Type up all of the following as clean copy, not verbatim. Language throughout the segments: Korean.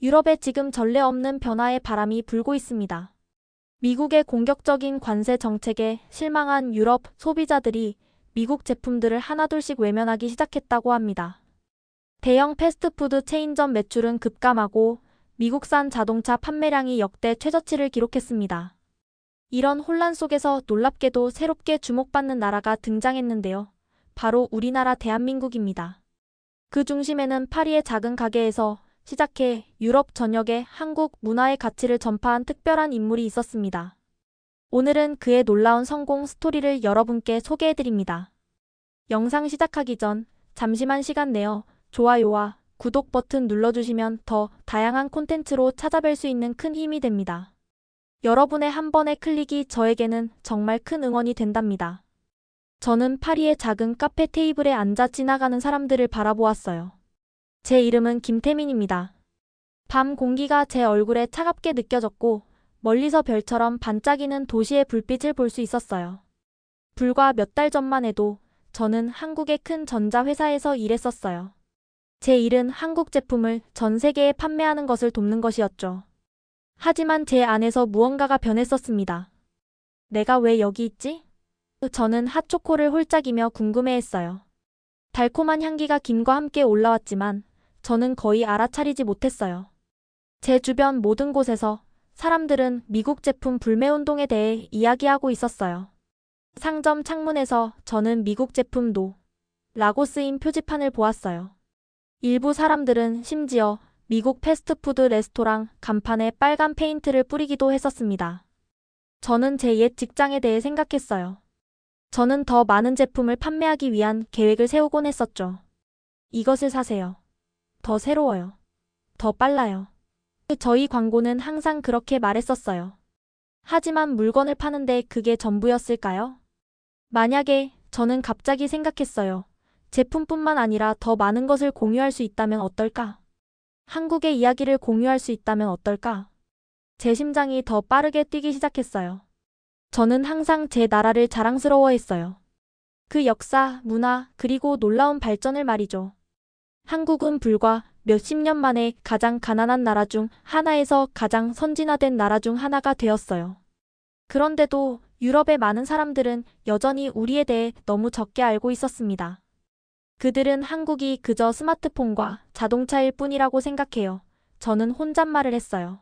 유럽에 지금 전례 없는 변화의 바람이 불고 있습니다. 미국의 공격적인 관세 정책에 실망한 유럽 소비자들이 미국 제품들을 하나둘씩 외면하기 시작했다고 합니다. 대형 패스트푸드 체인점 매출은 급감하고 미국산 자동차 판매량이 역대 최저치를 기록했습니다. 이런 혼란 속에서 놀랍게도 새롭게 주목받는 나라가 등장했는데요. 바로 우리나라 대한민국입니다. 그 중심에는 파리의 작은 가게에서 시작해 유럽 전역에 한국 문화의 가치를 전파한 특별한 인물이 있었습니다. 오늘은 그의 놀라운 성공 스토리를 여러분께 소개해드립니다. 영상 시작하기 전 잠시만 시간 내어 좋아요와 구독 버튼 눌러주시면 더 다양한 콘텐츠로 찾아뵐 수 있는 큰 힘이 됩니다. 여러분의 한 번의 클릭이 저에게는 정말 큰 응원이 된답니다. 저는 파리의 작은 카페 테이블에 앉아 지나가는 사람들을 바라보았어요. 제 이름은 김태민입니다. 밤 공기가 제 얼굴에 차갑게 느껴졌고 멀리서 별처럼 반짝이는 도시의 불빛을 볼 수 있었어요. 불과 몇 달 전만 해도 저는 한국의 큰 전자회사에서 일했었어요. 제 일은 한국 제품을 전 세계에 판매하는 것을 돕는 것이었죠. 하지만 제 안에서 무언가가 변했었습니다. 내가 왜 여기 있지? 저는 핫초코를 홀짝이며 궁금해했어요. 달콤한 향기가 김과 함께 올라왔지만 저는 거의 알아차리지 못했어요. 제 주변 모든 곳에서 사람들은 미국 제품 불매운동에 대해 이야기하고 있었어요. 상점 창문에서 저는 미국 제품도 라고 쓰인 표지판을 보았어요. 일부 사람들은 심지어 미국 패스트푸드 레스토랑 간판에 빨간 페인트를 뿌리기도 했었습니다. 저는 제 옛 직장에 대해 생각했어요. 저는 더 많은 제품을 판매하기 위한 계획을 세우곤 했었죠. 이것을 사세요. 더 새로워요. 더 빨라요. 저희 광고는 항상 그렇게 말했었어요. 하지만 물건을 파는데 그게 전부였을까요? 만약에 저는 갑자기 생각했어요. 제품뿐만 아니라 더 많은 것을 공유할 수 있다면 어떨까? 한국의 이야기를 공유할 수 있다면 어떨까? 제 심장이 더 빠르게 뛰기 시작했어요. 저는 항상 제 나라를 자랑스러워했어요. 그 역사, 문화, 그리고 놀라운 발전을 말이죠. 한국은 불과 몇십 년 만에 가장 가난한 나라 중 하나에서 가장 선진화된 나라 중 하나가 되었어요. 그런데도 유럽의 많은 사람들은 여전히 우리에 대해 너무 적게 알고 있었습니다. 그들은 한국이 그저 스마트폰과 자동차일 뿐이라고 생각해요. 저는 혼잣말을 했어요.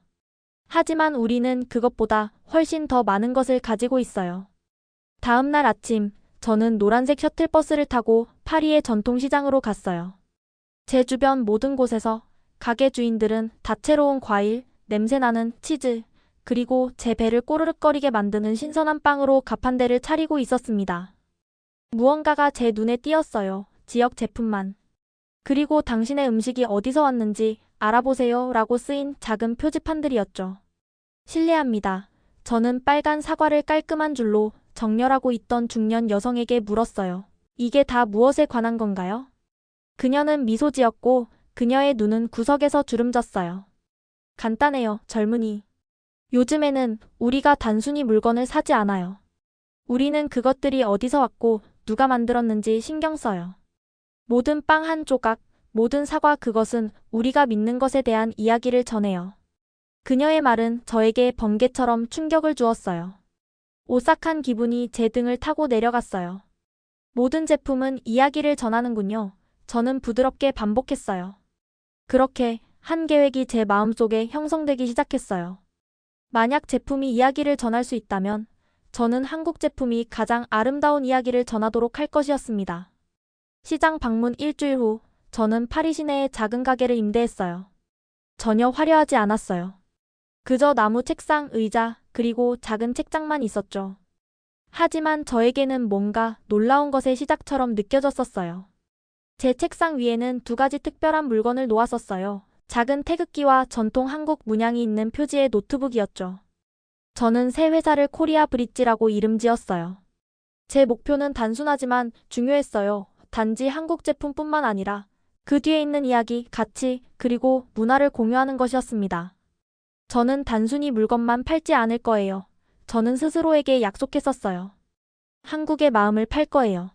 하지만 우리는 그것보다 훨씬 더 많은 것을 가지고 있어요. 다음 날 아침, 저는 노란색 셔틀버스를 타고 파리의 전통시장으로 갔어요. 제 주변 모든 곳에서 가게 주인들은 다채로운 과일, 냄새나는 치즈, 그리고 제 배를 꼬르륵거리게 만드는 신선한 빵으로 가판대를 차리고 있었습니다. 무언가가 제 눈에 띄었어요. 지역 제품만. 그리고 당신의 음식이 어디서 왔는지 알아보세요 라고 쓰인 작은 표지판들이었죠. 실례합니다. 저는 빨간 사과를 깔끔한 줄로 정렬하고 있던 중년 여성에게 물었어요. 이게 다 무엇에 관한 건가요? 그녀는 미소 지었고 그녀의 눈은 구석에서 주름졌어요. 간단해요, 젊은이. 요즘에는 우리가 단순히 물건을 사지 않아요. 우리는 그것들이 어디서 왔고 누가 만들었는지 신경 써요. 모든 빵 한 조각, 모든 사과 그것은 우리가 믿는 것에 대한 이야기를 전해요. 그녀의 말은 저에게 번개처럼 충격을 주었어요. 오싹한 기분이 제 등을 타고 내려갔어요. 모든 제품은 이야기를 전하는군요. 저는 부드럽게 반복했어요. 그렇게 한 계획이 제 마음속에 형성되기 시작했어요. 만약 제품이 이야기를 전할 수 있다면 저는 한국 제품이 가장 아름다운 이야기를 전하도록 할 것이었습니다. 시장 방문 일주일 후 저는 파리 시내의 작은 가게를 임대했어요. 전혀 화려하지 않았어요. 그저 나무 책상, 의자, 그리고 작은 책장만 있었죠. 하지만 저에게는 뭔가 놀라운 것의 시작처럼 느껴졌었어요. 제 책상 위에는 두 가지 특별한 물건을 놓았었어요. 작은 태극기와 전통 한국 문양이 있는 표지의 노트북이었죠. 저는 새 회사를 코리아 브릿지라고 이름 지었어요. 제 목표는 단순하지만 중요했어요. 단지 한국 제품뿐만 아니라 그 뒤에 있는 이야기, 가치, 그리고 문화를 공유하는 것이었습니다. 저는 단순히 물건만 팔지 않을 거예요. 저는 스스로에게 약속했었어요. 한국의 마음을 팔 거예요.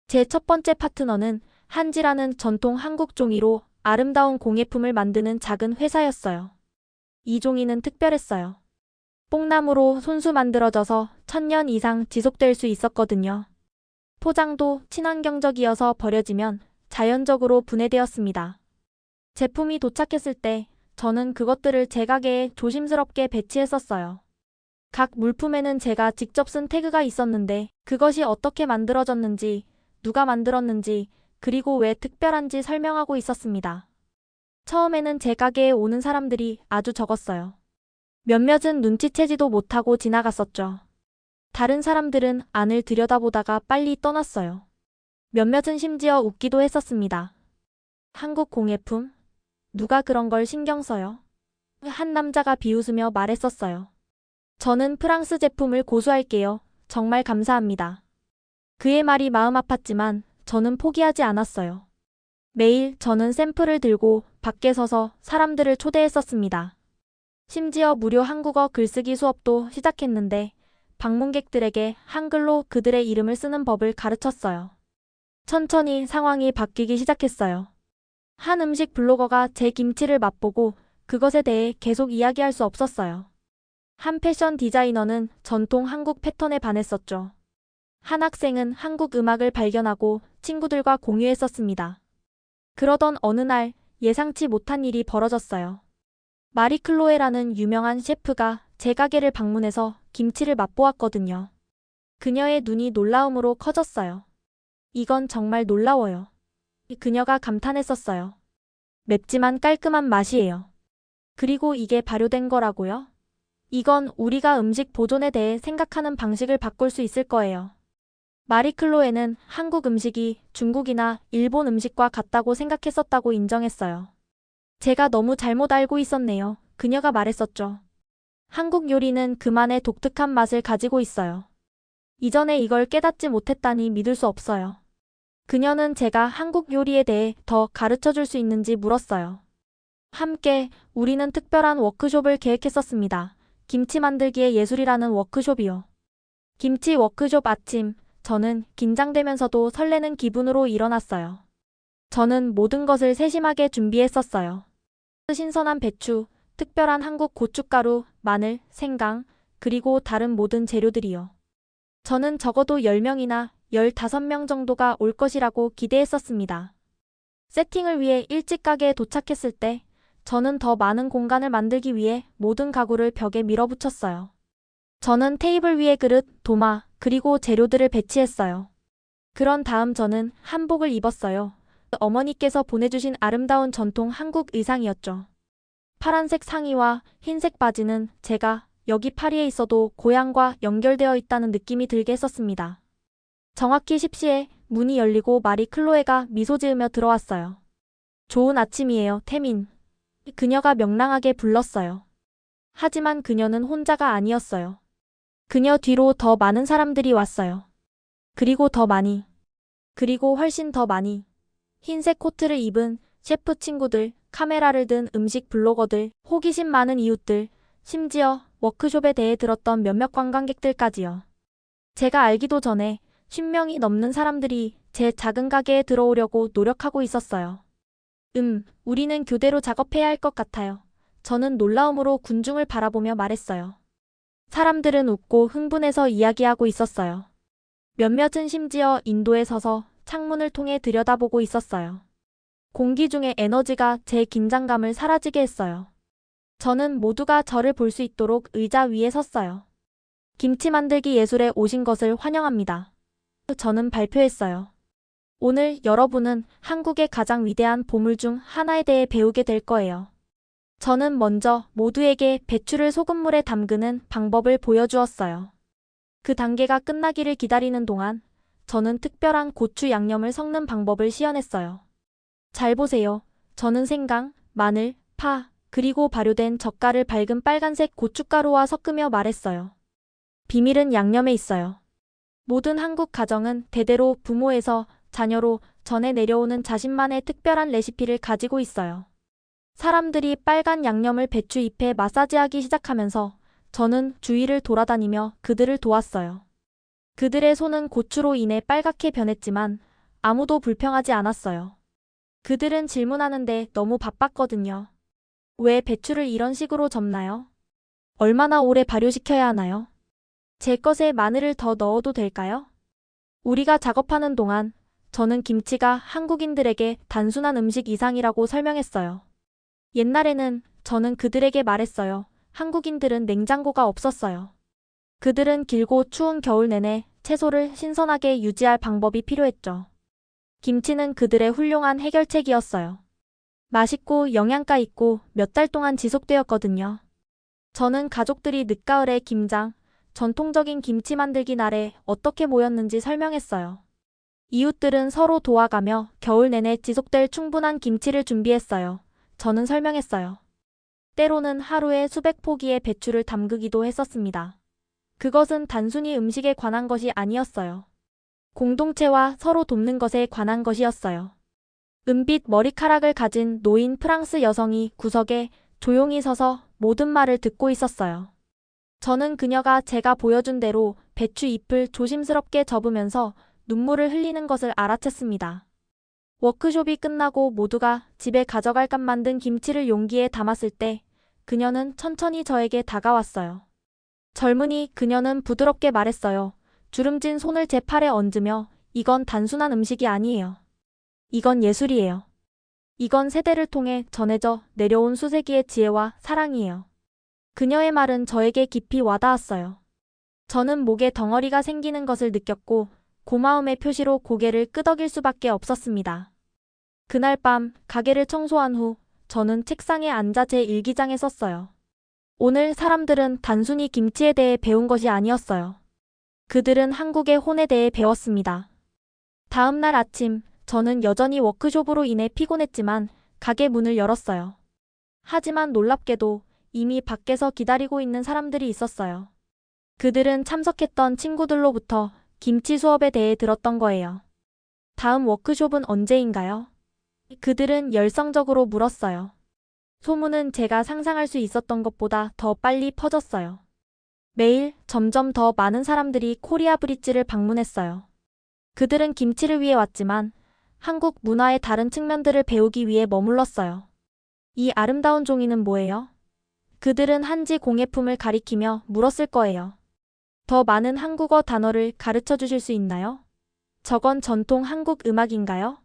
제 첫 번째 파트너는 한지라는 전통 한국 종이로 아름다운 공예품을 만드는 작은 회사였어요. 이 종이는 특별했어요. 뽕나무로 손수 만들어져서 1000년 이상 지속될 수 있었거든요. 포장도 친환경적이어서 버려지면 자연적으로 분해되었습니다. 제품이 도착했을 때 저는 그것들을 제 가게에 조심스럽게 배치했었어요. 각 물품에는 제가 직접 쓴 태그가 있었는데 그것이 어떻게 만들어졌는지, 누가 만들었는지, 그리고 왜 특별한지 설명하고 있었습니다. 처음에는 제 가게에 오는 사람들이 아주 적었어요. 몇몇은 눈치채지도 못하고 지나갔었죠. 다른 사람들은 안을 들여다보다가 빨리 떠났어요. 몇몇은 심지어 웃기도 했었습니다. 한국 공예품? 누가 그런 걸 신경 써요? 한 남자가 비웃으며 말했었어요. 저는 프랑스 제품을 고수할게요. 정말 감사합니다. 그의 말이 마음 아팠지만 저는 포기하지 않았어요. 매일 저는 샘플을 들고 밖에 서서 사람들을 초대했었습니다. 심지어 무료 한국어 글쓰기 수업도 시작했는데 방문객들에게 한글로 그들의 이름을 쓰는 법을 가르쳤어요. 천천히 상황이 바뀌기 시작했어요. 한 음식 블로거가 제 김치를 맛보고 그것에 대해 계속 이야기할 수 없었어요. 한 패션 디자이너는 전통 한국 패턴에 반했었죠. 한 학생은 한국 음악을 발견하고 친구들과 공유했었습니다. 그러던 어느 날 예상치 못한 일이 벌어졌어요. 마리클로에라는 유명한 셰프가 제 가게를 방문해서 김치를 맛보았거든요. 그녀의 눈이 놀라움으로 커졌어요. 이건 정말 놀라워요. 그녀가 감탄했었어요. 맵지만 깔끔한 맛이에요. 그리고 이게 발효된 거라고요? 이건 우리가 음식 보존에 대해 생각하는 방식을 바꿀 수 있을 거예요. 마리클로에는 한국 음식이 중국이나 일본 음식과 같다고 생각했었다고 인정했어요. 제가 너무 잘못 알고 있었네요. 그녀가 말했었죠. 한국 요리는 그만의 독특한 맛을 가지고 있어요. 이전에 이걸 깨닫지 못했다니 믿을 수 없어요. 그녀는 제가 한국 요리에 대해 더 가르쳐 줄 수 있는지 물었어요. 함께 우리는 특별한 워크숍을 계획했었습니다. 김치 만들기의 예술이라는 워크숍이요. 김치 워크숍 아침, 저는 긴장되면서도 설레는 기분으로 일어났어요. 저는 모든 것을 세심하게 준비했었어요. 신선한 배추, 특별한 한국 고춧가루, 마늘, 생강, 그리고 다른 모든 재료들이요. 저는 적어도 10명이나 15명 정도가 올 것이라고 기대했었습니다. 세팅을 위해 일찍 가게에 도착했을 때 저는 더 많은 공간을 만들기 위해 모든 가구를 벽에 밀어붙였어요. 저는 테이블 위에 그릇, 도마, 그리고 재료들을 배치했어요. 그런 다음 저는 한복을 입었어요. 어머니께서 보내주신 아름다운 전통 한국 의상이었죠. 파란색 상의와 흰색 바지는 제가 여기 파리에 있어도 고향과 연결되어 있다는 느낌이 들게 했었습니다. 정확히 10시에 문이 열리고 마리 클로에가 미소 지으며 들어왔어요. 좋은 아침이에요, 태민. 그녀가 명랑하게 불렀어요. 하지만 그녀는 혼자가 아니었어요. 그녀 뒤로 더 많은 사람들이 왔어요. 그리고 더 많이. 그리고 훨씬 더 많이. 흰색 코트를 입은 셰프 친구들, 카메라를 든 음식 블로거들, 호기심 많은 이웃들, 심지어 워크숍에 대해 들었던 몇몇 관광객들까지요. 제가 알기도 전에 10명이 넘는 사람들이 제 작은 가게에 들어오려고 노력하고 있었어요. 우리는 교대로 작업해야 할 것 같아요. 저는 놀라움으로 군중을 바라보며 말했어요. 사람들은 웃고 흥분해서 이야기하고 있었어요. 몇몇은 심지어 인도에 서서 창문을 통해 들여다보고 있었어요. 공기 중의 에너지가 제 긴장감을 사라지게 했어요. 저는 모두가 저를 볼 수 있도록 의자 위에 섰어요. 김치 만들기 예술에 오신 것을 환영합니다. 저는 발표했어요. 오늘 여러분은 한국의 가장 위대한 보물 중 하나에 대해 배우게 될 거예요. 저는 먼저 모두에게 배추를 소금물에 담그는 방법을 보여주었어요. 그 단계가 끝나기를 기다리는 동안 저는 특별한 고추 양념을 섞는 방법을 시연했어요. 잘 보세요. 저는 생강, 마늘, 파, 그리고 발효된 젓갈을 밝은 빨간색 고춧가루와 섞으며 말했어요. 비밀은 양념에 있어요. 모든 한국 가정은 대대로 부모에서 자녀로 전해 내려오는 자신만의 특별한 레시피를 가지고 있어요. 사람들이 빨간 양념을 배추 잎에 마사지하기 시작하면서 저는 주위를 돌아다니며 그들을 도왔어요. 그들의 손은 고추로 인해 빨갛게 변했지만 아무도 불평하지 않았어요. 그들은 질문하는데 너무 바빴거든요. 왜 배추를 이런 식으로 접나요? 얼마나 오래 발효시켜야 하나요? 제 것에 마늘을 더 넣어도 될까요? 우리가 작업하는 동안 저는 김치가 한국인들에게 단순한 음식 이상이라고 설명했어요. 옛날에는 저는 그들에게 말했어요. 한국인들은 냉장고가 없었어요. 그들은 길고 추운 겨울 내내 채소를 신선하게 유지할 방법이 필요했죠. 김치는 그들의 훌륭한 해결책이었어요. 맛있고 영양가 있고 몇 달 동안 지속되었거든요. 저는 가족들이 늦가을에 김장, 전통적인 김치 만들기 날에 어떻게 모였는지 설명했어요. 이웃들은 서로 도와가며 겨울 내내 지속될 충분한 김치를 준비했어요. 저는 설명했어요. 때로는 하루에 수백 포기의 배추를 담그기도 했었습니다. 그것은 단순히 음식에 관한 것이 아니었어요. 공동체와 서로 돕는 것에 관한 것이었어요. 은빛 머리카락을 가진 노인 프랑스 여성이 구석에 조용히 서서 모든 말을 듣고 있었어요. 저는 그녀가 제가 보여준 대로 배추 잎을 조심스럽게 접으면서 눈물을 흘리는 것을 알아챘습니다. 워크숍이 끝나고 모두가 집에 가져갈 값 만든 김치를 용기에 담았을 때 그녀는 천천히 저에게 다가왔어요. 젊은이 그녀는 부드럽게 말했어요. 주름진 손을 제 팔에 얹으며 이건 단순한 음식이 아니에요. 이건 예술이에요. 이건 세대를 통해 전해져 내려온 수세기의 지혜와 사랑이에요. 그녀의 말은 저에게 깊이 와닿았어요. 저는 목에 덩어리가 생기는 것을 느꼈고 고마움의 표시로 고개를 끄덕일 수밖에 없었습니다. 그날 밤 가게를 청소한 후 저는 책상에 앉아 제 일기장에 썼어요. 오늘 사람들은 단순히 김치에 대해 배운 것이 아니었어요. 그들은 한국의 혼에 대해 배웠습니다. 다음 날 아침 저는 여전히 워크숍으로 인해 피곤했지만 가게 문을 열었어요. 하지만 놀랍게도 이미 밖에서 기다리고 있는 사람들이 있었어요. 그들은 참석했던 친구들로부터 김치 수업에 대해 들었던 거예요. 다음 워크숍은 언제인가요? 그들은 열성적으로 물었어요. 소문은 제가 상상할 수 있었던 것보다 더 빨리 퍼졌어요. 매일 점점 더 많은 사람들이 코리아 브릿지를 방문했어요. 그들은 김치를 위해 왔지만 한국 문화의 다른 측면들을 배우기 위해 머물렀어요. 이 아름다운 종이는 뭐예요? 그들은 한지 공예품을 가리키며 물었을 거예요. 더 많은 한국어 단어를 가르쳐 주실 수 있나요? 저건 전통 한국 음악인가요?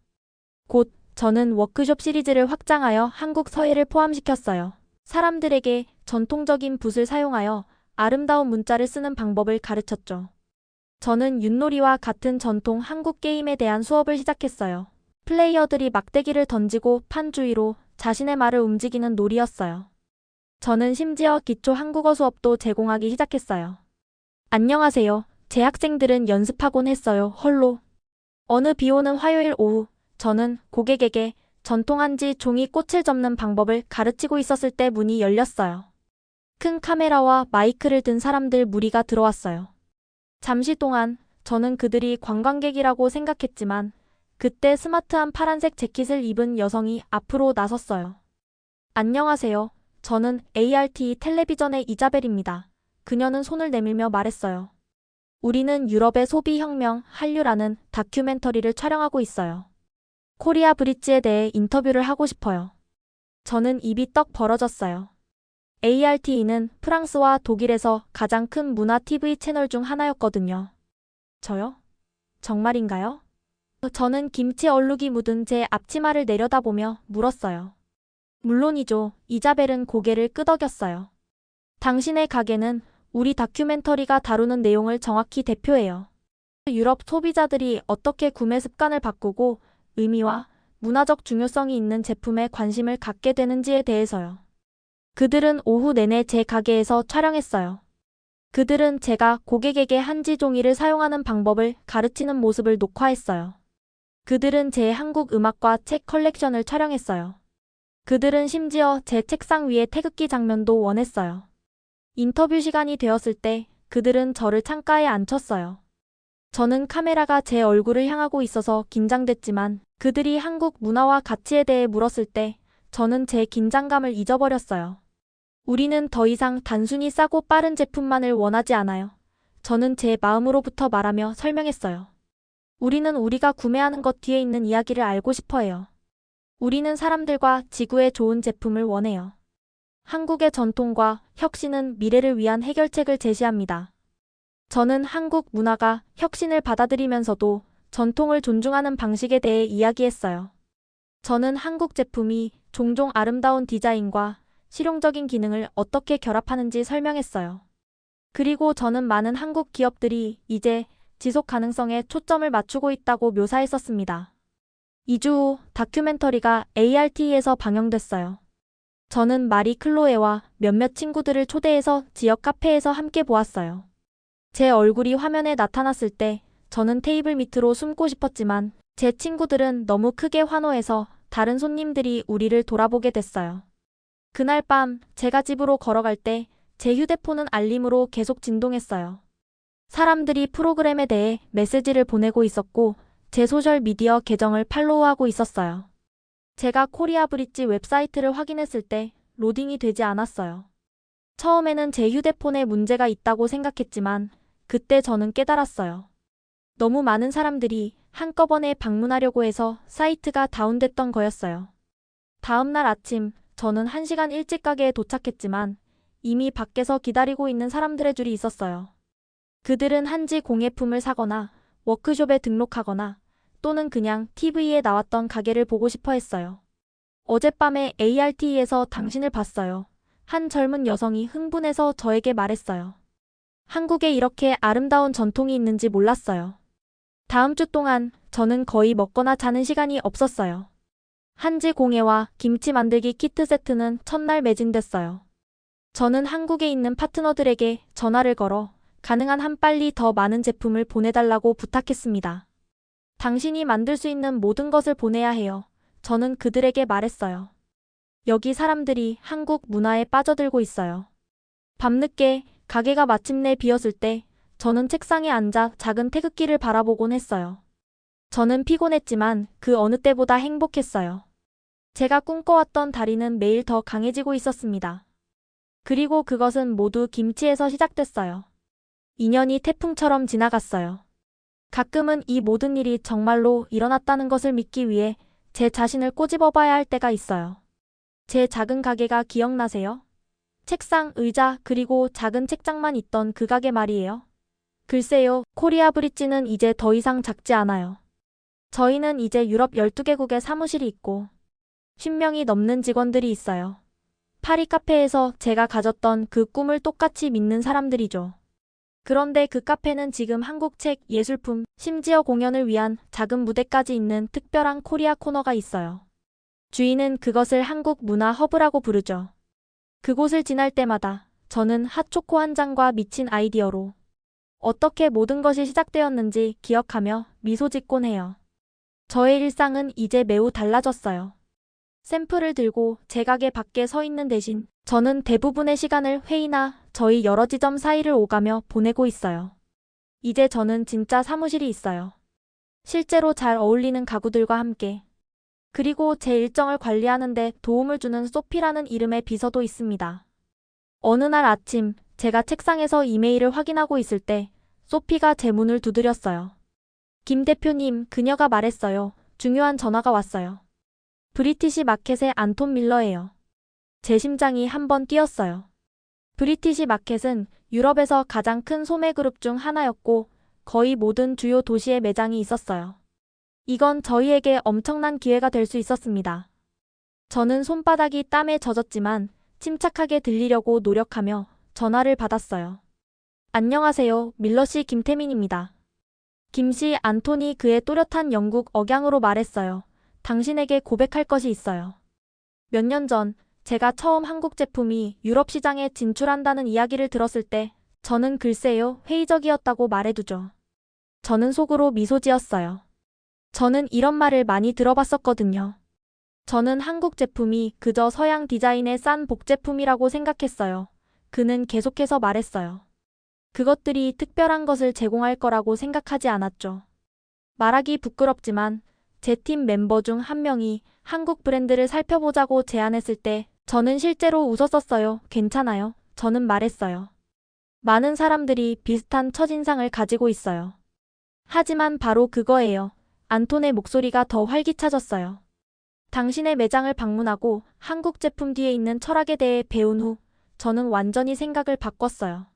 곧 저는 워크숍 시리즈를 확장하여 한국 서예를 포함시켰어요. 사람들에게 전통적인 붓을 사용하여 아름다운 문자를 쓰는 방법을 가르쳤죠. 저는 윷놀이와 같은 전통 한국 게임에 대한 수업을 시작했어요. 플레이어들이 막대기를 던지고 판 주위로 자신의 말을 움직이는 놀이였어요. 저는 심지어 기초 한국어 수업도 제공하기 시작했어요. 안녕하세요. 제 학생들은 연습하곤 했어요. 헐로. 어느 비 오는 화요일 오후, 저는 고객에게 전통 한지 종이 꽃을 접는 방법을 가르치고 있었을 때 문이 열렸어요. 큰 카메라와 마이크를 든 사람들 무리가 들어왔어요. 잠시 동안 저는 그들이 관광객이라고 생각했지만 그때 스마트한 파란색 재킷을 입은 여성이 앞으로 나섰어요. 안녕하세요. 저는 ART 텔레비전의 이자벨입니다. 그녀는 손을 내밀며 말했어요. 우리는 유럽의 소비혁명 한류라는 다큐멘터리를 촬영하고 있어요. 코리아 브릿지에 대해 인터뷰를 하고 싶어요. 저는 입이 떡 벌어졌어요. ART는 프랑스와 독일에서 가장 큰 문화 TV 채널 중 하나였거든요. 저요? 정말인가요? 저는 김치 얼룩이 묻은 제 앞치마를 내려다보며 물었어요. 물론이죠. 이자벨은 고개를 끄덕였어요. 당신의 가게는 우리 다큐멘터리가 다루는 내용을 정확히 대표해요. 유럽 소비자들이 어떻게 구매 습관을 바꾸고 의미와 문화적 중요성이 있는 제품에 관심을 갖게 되는지에 대해서요. 그들은 오후 내내 제 가게에서 촬영했어요. 그들은 제가 고객에게 한지 종이를 사용하는 방법을 가르치는 모습을 녹화했어요. 그들은 제 한국 음악과 책 컬렉션을 촬영했어요. 그들은 심지어 제 책상 위에 태극기 장면도 원했어요. 인터뷰 시간이 되었을 때 그들은 저를 창가에 앉혔어요. 저는 카메라가 제 얼굴을 향하고 있어서 긴장됐지만 그들이 한국 문화와 가치에 대해 물었을 때 저는 제 긴장감을 잊어버렸어요. 우리는 더 이상 단순히 싸고 빠른 제품만을 원하지 않아요. 저는 제 마음으로부터 말하며 설명했어요. 우리는 우리가 구매하는 것 뒤에 있는 이야기를 알고 싶어 해요. 우리는 사람들과 지구에 좋은 제품을 원해요. 한국의 전통과 혁신은 미래를 위한 해결책을 제시합니다. 저는 한국 문화가 혁신을 받아들이면서도 전통을 존중하는 방식에 대해 이야기했어요. 저는 한국 제품이 종종 아름다운 디자인과 실용적인 기능을 어떻게 결합하는지 설명했어요. 그리고 저는 많은 한국 기업들이 이제 지속 가능성에 초점을 맞추고 있다고 묘사했었습니다. 2주 후 다큐멘터리가 ART에서 방영됐어요. 저는 마리 클로에와 몇몇 친구들을 초대해서 지역 카페에서 함께 보았어요. 제 얼굴이 화면에 나타났을 때 저는 테이블 밑으로 숨고 싶었지만 제 친구들은 너무 크게 환호해서 다른 손님들이 우리를 돌아보게 됐어요. 그날 밤 제가 집으로 걸어갈 때 제 휴대폰은 알림으로 계속 진동했어요. 사람들이 프로그램에 대해 메시지를 보내고 있었고 제 소셜미디어 계정을 팔로우하고 있었어요. 제가 코리아 브릿지 웹사이트를 확인했을 때 로딩이 되지 않았어요. 처음에는 제 휴대폰에 문제가 있다고 생각했지만 그때 저는 깨달았어요. 너무 많은 사람들이 한꺼번에 방문하려고 해서 사이트가 다운됐던 거였어요. 다음 날 아침 저는 1시간 일찍 가게에 도착했지만 이미 밖에서 기다리고 있는 사람들의 줄이 있었어요. 그들은 한지 공예품을 사거나 워크숍에 등록하거나 또는 그냥 TV에 나왔던 가게를 보고 싶어 했어요. 어젯밤에 ART에서 당신을 봤어요. 한 젊은 여성이 흥분해서 저에게 말했어요. 한국에 이렇게 아름다운 전통이 있는지 몰랐어요. 다음 주 동안 저는 거의 먹거나 자는 시간이 없었어요. 한지 공예와 김치 만들기 키트 세트는 첫날 매진됐어요. 저는 한국에 있는 파트너들에게 전화를 걸어 가능한 한 빨리 더 많은 제품을 보내달라고 부탁했습니다. 당신이 만들 수 있는 모든 것을 보내야 해요. 저는 그들에게 말했어요. 여기 사람들이 한국 문화에 빠져들고 있어요. 밤늦게 가게가 마침내 비었을 때 저는 책상에 앉아 작은 태극기를 바라보곤 했어요. 저는 피곤했지만 그 어느 때보다 행복했어요. 제가 꿈꿔왔던 다리는 매일 더 강해지고 있었습니다. 그리고 그것은 모두 김치에서 시작됐어요. 2년이 태풍처럼 지나갔어요. 가끔은 이 모든 일이 정말로 일어났다는 것을 믿기 위해 제 자신을 꼬집어봐야 할 때가 있어요. 제 작은 가게가 기억나세요? 책상, 의자, 그리고 작은 책장만 있던 그 가게 말이에요. 글쎄요, 코리아 브릿지는 이제 더 이상 작지 않아요. 저희는 이제 유럽 12개국에 사무실이 있고 10명이 넘는 직원들이 있어요. 파리 카페에서 제가 가졌던 그 꿈을 똑같이 믿는 사람들이죠. 그런데 그 카페는 지금 한국 책, 예술품, 심지어 공연을 위한 작은 무대까지 있는 특별한 코리아 코너가 있어요. 주인은 그것을 한국 문화 허브라고 부르죠. 그곳을 지날 때마다 저는 핫초코 한 잔과 미친 아이디어로 어떻게 모든 것이 시작되었는지 기억하며 미소 짓곤 해요. 저의 일상은 이제 매우 달라졌어요. 샘플을 들고 제 가게 밖에 서 있는 대신 저는 대부분의 시간을 회의나 저희 여러 지점 사이를 오가며 보내고 있어요. 이제 저는 진짜 사무실이 있어요. 실제로 잘 어울리는 가구들과 함께. 그리고 제 일정을 관리하는 데 도움을 주는 소피라는 이름의 비서도 있습니다. 어느 날 아침 제가 책상에서 이메일을 확인하고 있을 때 소피가 제 문을 두드렸어요. 김 대표님, 그녀가 말했어요. 중요한 전화가 왔어요. 브리티시 마켓의 안톤 밀러예요. 제 심장이 한번 뛰었어요. 브리티시 마켓은 유럽에서 가장 큰 소매 그룹 중 하나였고 거의 모든 주요 도시에 매장이 있었어요. 이건 저희에게 엄청난 기회가 될 수 있었습니다. 저는 손바닥이 땀에 젖었지만 침착하게 들리려고 노력하며 전화를 받았어요. 안녕하세요, 밀러 씨, 김태민입니다. 김씨, 안톤이 그의 또렷한 영국 억양으로 말했어요. 당신에게 고백할 것이 있어요. 몇 년 전 제가 처음 한국 제품이 유럽 시장에 진출한다는 이야기를 들었을 때 저는 글쎄요, 회의적이었다고 말해두죠. 저는 속으로 미소 지었어요. 저는 이런 말을 많이 들어봤었거든요. 저는 한국 제품이 그저 서양 디자인의 싼 복제품이라고 생각했어요. 그는 계속해서 말했어요. 그것들이 특별한 것을 제공할 거라고 생각하지 않았죠. 말하기 부끄럽지만 제 팀 멤버 중 한 명이 한국 브랜드를 살펴보자고 제안했을 때 저는 실제로 웃었었어요. 괜찮아요. 저는 말했어요. 많은 사람들이 비슷한 첫인상을 가지고 있어요. 하지만 바로 그거예요. 안톤의 목소리가 더 활기차졌어요. 당신의 매장을 방문하고 한국 제품 뒤에 있는 철학에 대해 배운 후 저는 완전히 생각을 바꿨어요.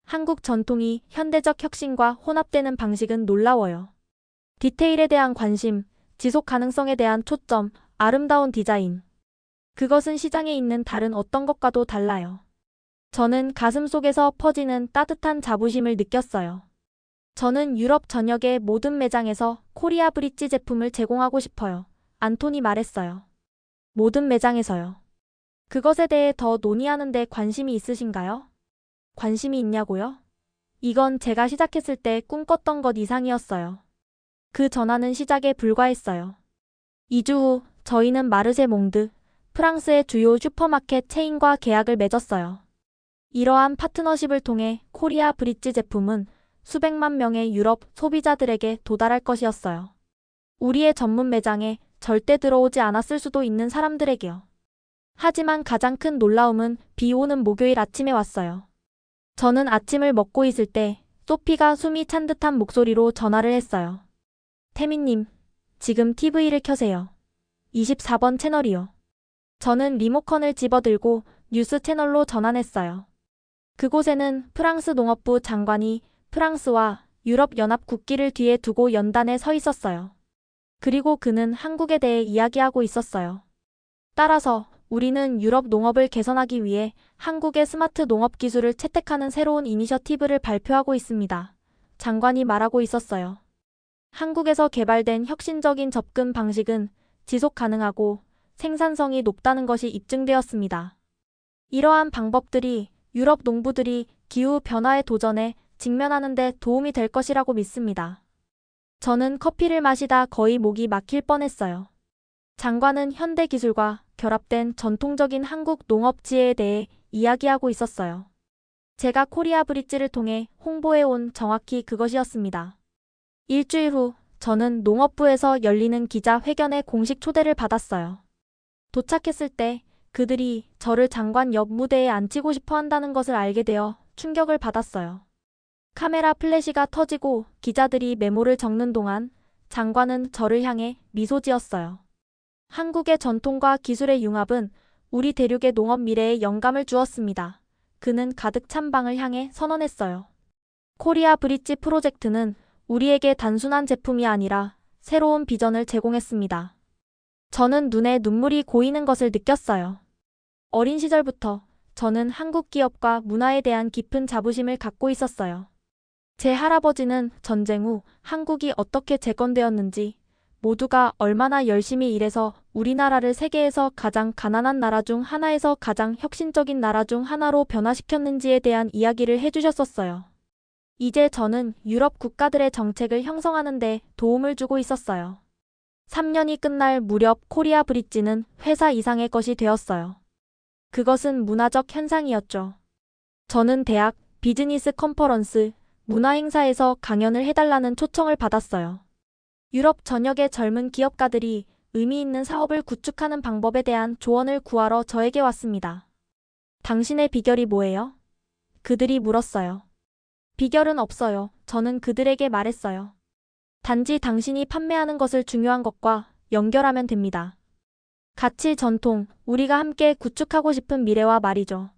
한국 전통이 현대적 혁신과 혼합되는 방식은 놀라워요. 디테일에 대한 관심, 지속 가능성에 대한 초점, 아름다운 디자인. 그것은 시장에 있는 다른 어떤 것과도 달라요. 저는 가슴속에서 퍼지는 따뜻한 자부심을 느꼈어요. 저는 유럽 전역의 모든 매장에서 코리아 브릿지 제품을 제공하고 싶어요. 안톤이 말했어요. 모든 매장에서요. 그것에 대해 더 논의하는 데 관심이 있으신가요? 관심이 있냐고요? 이건 제가 시작했을 때 꿈꿨던 것 이상이었어요. 그 전화는 시작에 불과했어요. 2주 후 저희는 마르세 몽드, 프랑스의 주요 슈퍼마켓 체인과 계약을 맺었어요. 이러한 파트너십을 통해 코리아 브릿지 제품은 수백만 명의 유럽 소비자들에게 도달할 것이었어요. 우리의 전문 매장에 절대 들어오지 않았을 수도 있는 사람들에게요. 하지만 가장 큰 놀라움은 비 오는 목요일 아침에 왔어요. 저는 아침을 먹고 있을 때 소피가 숨이 찬 듯한 목소리로 전화를 했어요. 태민님, 지금 TV를 켜세요. 24번 채널이요. 저는 리모컨을 집어들고 뉴스 채널로 전환했어요. 그곳에는 프랑스 농업부 장관이 프랑스와 유럽연합 국기를 뒤에 두고 연단에 서 있었어요. 그리고 그는 한국에 대해 이야기하고 있었어요. 따라서 우리는 유럽 농업을 개선하기 위해 한국의 스마트 농업 기술을 채택하는 새로운 이니셔티브를 발표하고 있습니다. 장관이 말하고 있었어요. 한국에서 개발된 혁신적인 접근 방식은 지속 가능하고 생산성이 높다는 것이 입증되었습니다. 이러한 방법들이 유럽 농부들이 기후 변화의 도전에 직면하는 데 도움이 될 것이라고 믿습니다. 저는 커피를 마시다 거의 목이 막힐 뻔했어요. 장관은 현대 기술과 결합된 전통적인 한국 농업 지혜에 대해 이야기하고 있었어요. 제가 코리아 브릿지를 통해 홍보해온 정확히 그것이었습니다. 일주일 후 저는 농업부에서 열리는 기자회견에 공식 초대를 받았어요. 도착했을 때 그들이 저를 장관 옆 무대에 앉히고 싶어 한다는 것을 알게 되어 충격을 받았어요. 카메라 플래시가 터지고 기자들이 메모를 적는 동안 장관은 저를 향해 미소 지었어요. 한국의 전통과 기술의 융합은 우리 대륙의 농업 미래에 영감을 주었습니다. 그는 가득 찬 방을 향해 선언했어요. 코리아 브릿지 프로젝트는 우리에게 단순한 제품이 아니라 새로운 비전을 제공했습니다. 저는 눈에 눈물이 고이는 것을 느꼈어요. 어린 시절부터 저는 한국 기업과 문화에 대한 깊은 자부심을 갖고 있었어요. 제 할아버지는 전쟁 후 한국이 어떻게 재건되었는지, 모두가 얼마나 열심히 일해서 우리나라를 세계에서 가장 가난한 나라 중 하나에서 가장 혁신적인 나라 중 하나로 변화시켰는지에 대한 이야기를 해주셨었어요. 이제 저는 유럽 국가들의 정책을 형성하는 데 도움을 주고 있었어요. 3년이 끝날 무렵 코리아 브릿지는 회사 이상의 것이 되었어요. 그것은 문화적 현상이었죠. 저는 대학, 비즈니스 컨퍼런스, 문화행사에서 강연을 해달라는 초청을 받았어요. 유럽 전역의 젊은 기업가들이 의미 있는 사업을 구축하는 방법에 대한 조언을 구하러 저에게 왔습니다. 당신의 비결이 뭐예요? 그들이 물었어요. 비결은 없어요. 저는 그들에게 말했어요. 단지 당신이 판매하는 것을 중요한 것과 연결하면 됩니다. 가치, 전통, 우리가 함께 구축하고 싶은 미래와 말이죠.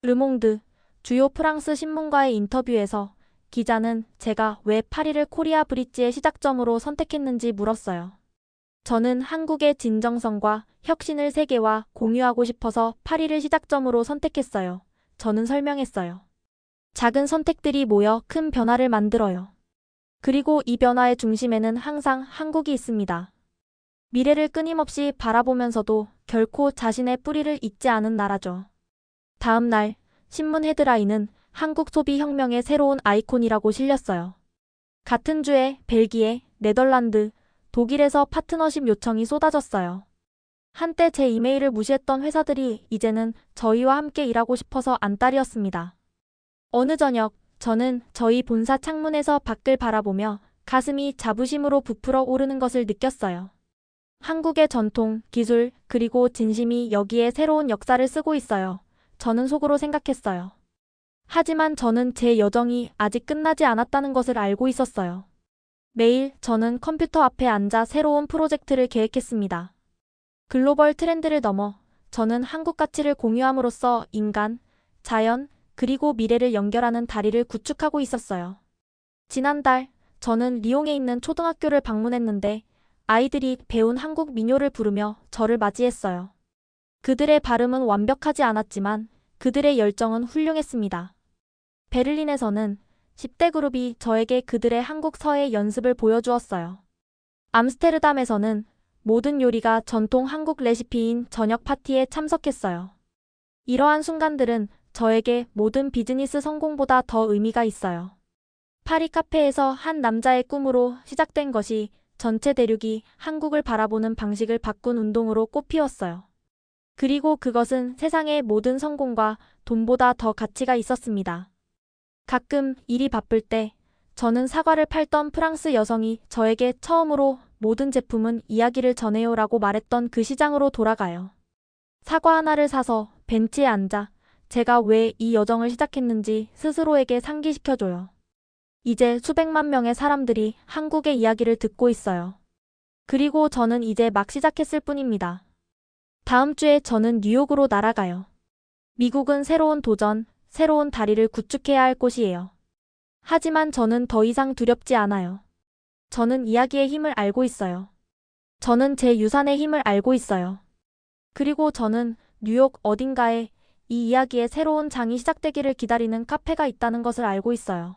르몽드, 주요 프랑스 신문과의 인터뷰에서 기자는 제가 왜 파리를 코리아 브릿지의 시작점으로 선택했는지 물었어요. 저는 한국의 진정성과 혁신을 세계와 공유하고 싶어서 파리를 시작점으로 선택했어요. 저는 설명했어요. 작은 선택들이 모여 큰 변화를 만들어요. 그리고 이 변화의 중심에는 항상 한국이 있습니다. 미래를 끊임없이 바라보면서도 결코 자신의 뿌리를 잊지 않은 나라죠. 다음 날 신문 헤드라인은 한국 소비 혁명의 새로운 아이콘이라고 실렸어요. 같은 주에 벨기에, 네덜란드, 독일에서 파트너십 요청이 쏟아졌어요. 한때 제 이메일을 무시했던 회사들이 이제는 저희와 함께 일하고 싶어서 안달이었습니다. 어느 저녁 저는 저희 본사 창문에서 밖을 바라보며 가슴이 자부심으로 부풀어 오르는 것을 느꼈어요. 한국의 전통, 기술, 그리고 진심이 여기에 새로운 역사를 쓰고 있어요. 저는 속으로 생각했어요. 하지만 저는 제 여정이 아직 끝나지 않았다는 것을 알고 있었어요. 매일 저는 컴퓨터 앞에 앉아 새로운 프로젝트를 계획했습니다. 글로벌 트렌드를 넘어 저는 한국 가치를 공유함으로써 인간, 자연, 그리고 미래를 연결하는 다리를 구축하고 있었어요. 지난달 저는 리옹에 있는 초등학교를 방문했는데 아이들이 배운 한국 민요를 부르며 저를 맞이했어요. 그들의 발음은 완벽하지 않았지만 그들의 열정은 훌륭했습니다. 베를린에서는 10대 그룹이 저에게 그들의 한국 서예 연습을 보여주었어요. 암스테르담에서는 모든 요리가 전통 한국 레시피인 저녁 파티에 참석했어요. 이러한 순간들은 저에게 모든 비즈니스 성공보다 더 의미가 있어요. 파리 카페에서 한 남자의 꿈으로 시작된 것이 전체 대륙이 한국을 바라보는 방식을 바꾼 운동으로 꽃피웠어요. 그리고 그것은 세상의 모든 성공과 돈보다 더 가치가 있었습니다. 가끔 일이 바쁠 때 저는 사과를 팔던 프랑스 여성이 저에게 처음으로 모든 제품은 이야기를 전해요라고 말했던 그 시장으로 돌아가요. 사과 하나를 사서 벤치에 앉아 제가 왜 이 여정을 시작했는지 스스로에게 상기시켜줘요. 이제 수백만 명의 사람들이 한국의 이야기를 듣고 있어요. 그리고 저는 이제 막 시작했을 뿐입니다. 다음 주에 저는 뉴욕으로 날아가요. 미국은 새로운 도전, 새로운 다리를 구축해야 할 곳이에요. 하지만 저는 더 이상 두렵지 않아요. 저는 이야기의 힘을 알고 있어요. 저는 제 유산의 힘을 알고 있어요. 그리고 저는 뉴욕 어딘가에 이 이야기의 새로운 장이 시작되기를 기다리는 카페가 있다는 것을 알고 있어요.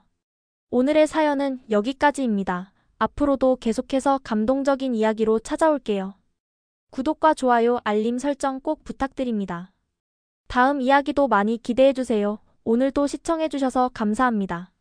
오늘의 사연은 여기까지입니다. 앞으로도 계속해서 감동적인 이야기로 찾아올게요. 구독과 좋아요, 알림 설정 꼭 부탁드립니다. 다음 이야기도 많이 기대해주세요. 오늘도 시청해주셔서 감사합니다.